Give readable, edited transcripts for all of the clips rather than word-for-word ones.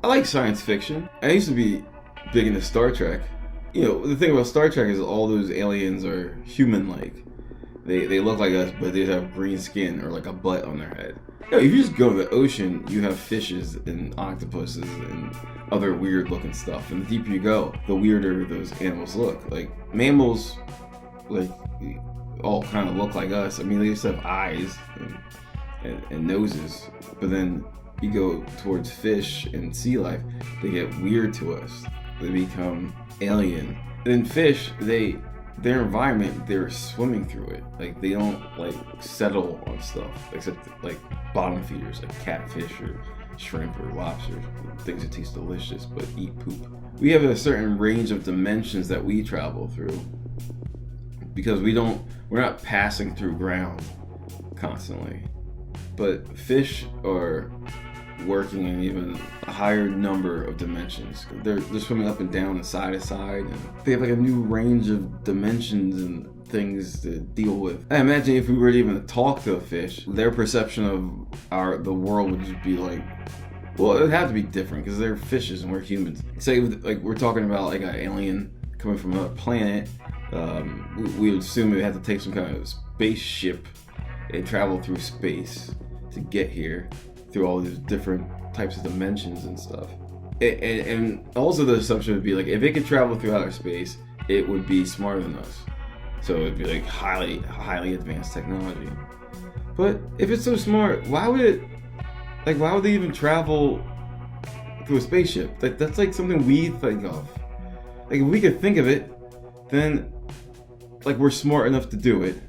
I like science fiction. I used to be big into Star Trek. You know, the thing about Star Trek is all those aliens are human-like. They look like us, but they have green skin or like a butt on their head. You know, if you just go to the ocean, you have fishes and octopuses and other weird-looking stuff. And the deeper you go, the weirder those animals look. Like mammals, like all kind of look like us. I mean, they just have eyes and noses, but then you go towards fish and sea life, they get weird to us. They become alien. And fish, their environment, they're swimming through it. Like they don't like settle on stuff, except like bottom feeders, like catfish or shrimp or lobster, things that taste delicious but eat poop. We have a certain range of dimensions that we travel through because we're not passing through ground constantly. But fish are working in even a higher number of dimensions. They're swimming up and down and side to side, and they have like a new range of dimensions and things to deal with. I imagine if we were to even talk to a fish, their perception of the world would just be like, well, it would have to be different because they're fishes and we're humans. Say like we're talking about like an alien coming from another planet, we would assume it would have to take some kind of spaceship and travel through space to get here, through all these different types of dimensions and stuff. And also the assumption would be like, if it could travel through outer space, it would be smarter than us. So it'd be like highly advanced technology. But if it's so smart, why would they even travel through a spaceship? Like that's like something we think of. Like if we could think of it, then like we're smart enough to do it.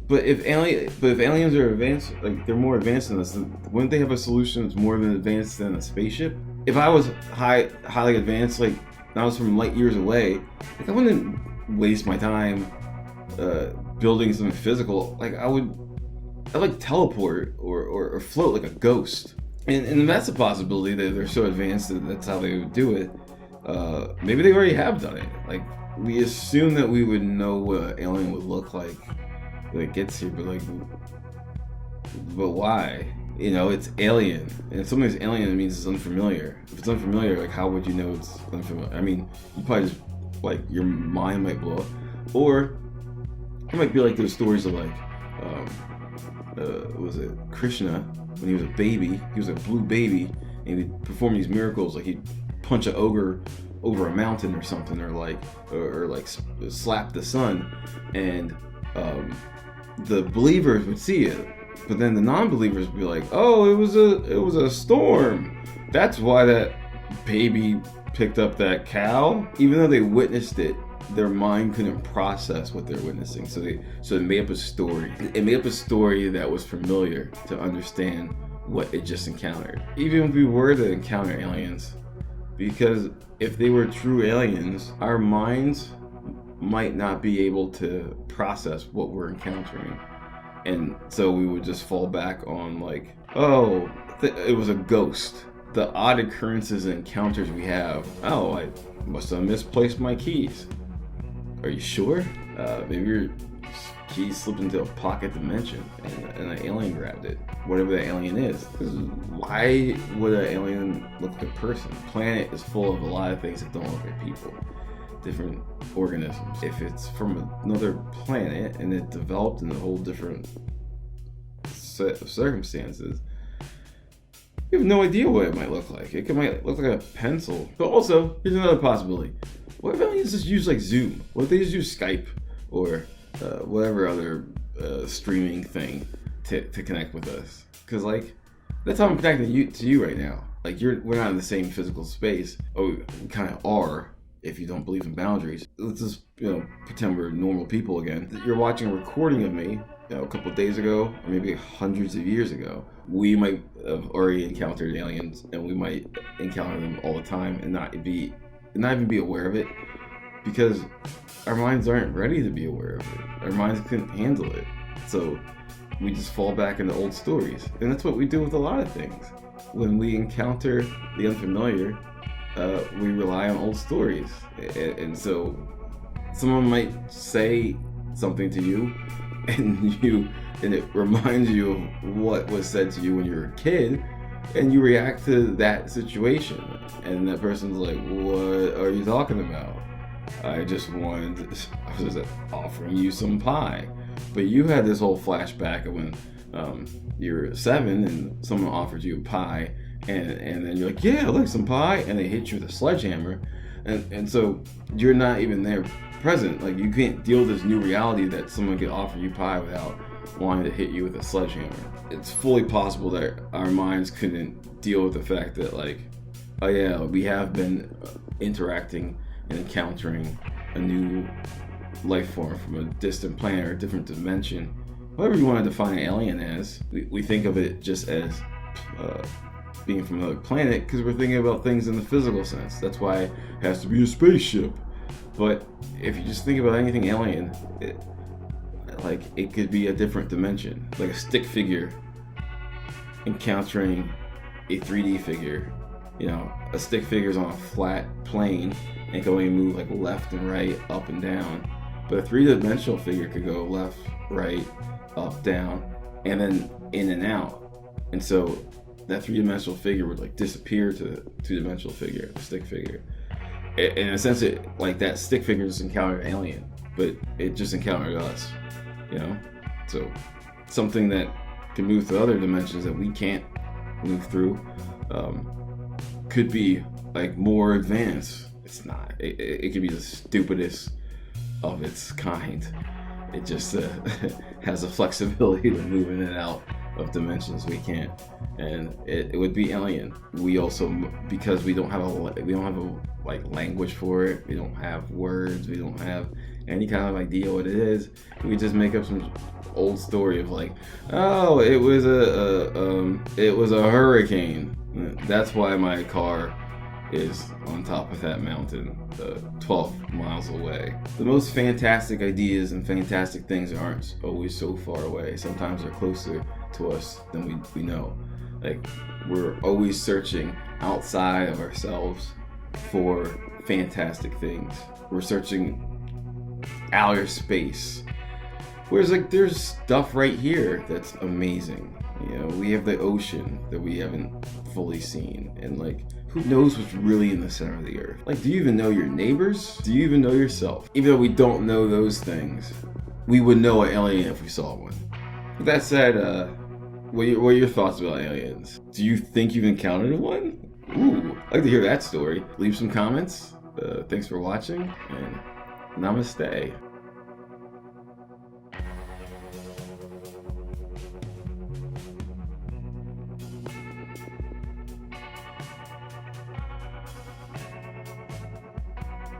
But if aliens are advanced, like they're more advanced than us, then wouldn't they have a solution that's more advanced than a spaceship? If I was highly advanced, like I was from light years away, like I wouldn't waste my time building something physical. Like I'd like teleport or float like a ghost. And that's a possibility that they're so advanced that that's how they would do it. Maybe they already have done it. Like we assume that we would know what an alien would look like when it gets here, but why? You know, it's alien, and if something's alien, it means it's unfamiliar. If it's unfamiliar, like how would you know it's unfamiliar? I mean, you probably just like your mind might blow up, or it might be like those stories of like, was it Krishna when he was a baby? He was a blue baby, and he'd perform these miracles, like he'd punch an ogre over a mountain or something, or slap the sun, and the believers would see it, but then the non-believers would be like, "Oh, it was a storm. That's why that baby picked up that cow." Even though they witnessed it, their mind couldn't process what they're witnessing, so they made up a story. It made up a story that was familiar to understand what it just encountered. Even if we were to encounter aliens, because if they were true aliens, our minds might not be able to process what we're encountering, and so we would just fall back on like, oh, it was a ghost. The odd occurrences and encounters we have, oh, I must have misplaced my keys. Are you sure? Maybe your keys slipped into a pocket dimension and an alien grabbed it, whatever that alien is. Why would an alien look like a person? The planet is full of a lot of things that don't look like people, different organisms. If it's from another planet and it developed in a whole different set of circumstances, you have no idea what it might look like. It might look like a pencil. But also, here's another possibility. What if aliens just use like Zoom? What if they just use Skype or whatever other streaming thing to connect with us? Because like that's how I'm connecting to you right now. Like we're not in the same physical space. Oh, we kind of are. If you don't believe in boundaries, let's just pretend we're normal people again. You're watching a recording of me, a couple of days ago, or maybe hundreds of years ago. We might have already encountered aliens, and we might encounter them all the time, and not even be aware of it, because our minds aren't ready to be aware of it. Our minds couldn't handle it, so we just fall back into old stories, and that's what we do with a lot of things. When we encounter the unfamiliar, we rely on old stories, and so someone might say something to you, and it reminds you of what was said to you when you were a kid, and you react to that situation, and that person's like, what are you talking about? I was just offering you some pie. But you had this whole flashback of when you were 7 and someone offered you a pie, and then you're like, yeah, I like some pie, and they hit you with a sledgehammer, and so you're not even there present. Like, you can't deal with this new reality that someone could offer you pie without wanting to hit you with a sledgehammer. It's fully possible that our minds couldn't deal with the fact that, like, oh yeah, we have been interacting and encountering a new life form from a distant planet or a different dimension. Whatever you want to define an alien as, we think of it just as being from another planet because we're thinking about things in the physical sense. That's why it has to be a spaceship. But if you just think about anything alien, it could be a different dimension, like a stick figure encountering a 3D figure. You know, a stick figure's on a flat plane and can only move like left and right, up and down. But a 3-dimensional figure could go left, right, up, down, and then in and out. And so that 3-dimensional figure would like disappear to the 2-dimensional figure, the stick figure. In a sense, that stick figure just encountered an alien, but it just encountered us, you know? So something that can move to other dimensions that we can't move through could be like more advanced. It's not. It could be the stupidest of its kind. It just has a flexibility to move in and out of dimensions we can't, and it would be alien. We also, because we don't have a like language for it, we don't have words, we don't have any kind of idea what it is. We just make up some old story of like, oh, it was a hurricane. That's why my car is on top of that mountain 12 miles away. The most fantastic ideas and fantastic things aren't always so far away. Sometimes they're closer to us than we know. Like, we're always searching outside of ourselves for fantastic things. We're searching outer space. Whereas like there's stuff right here that's amazing. You know, we have the ocean that we haven't fully seen, and like, who knows what's really in the center of the earth? Like, do you even know your neighbors? Do you even know yourself? Even though we don't know those things, we would know an alien if we saw one. With that said, what are your thoughts about aliens? Do you think you've encountered one? Ooh, I'd like to hear that story. Leave some comments. Thanks for watching, and namaste.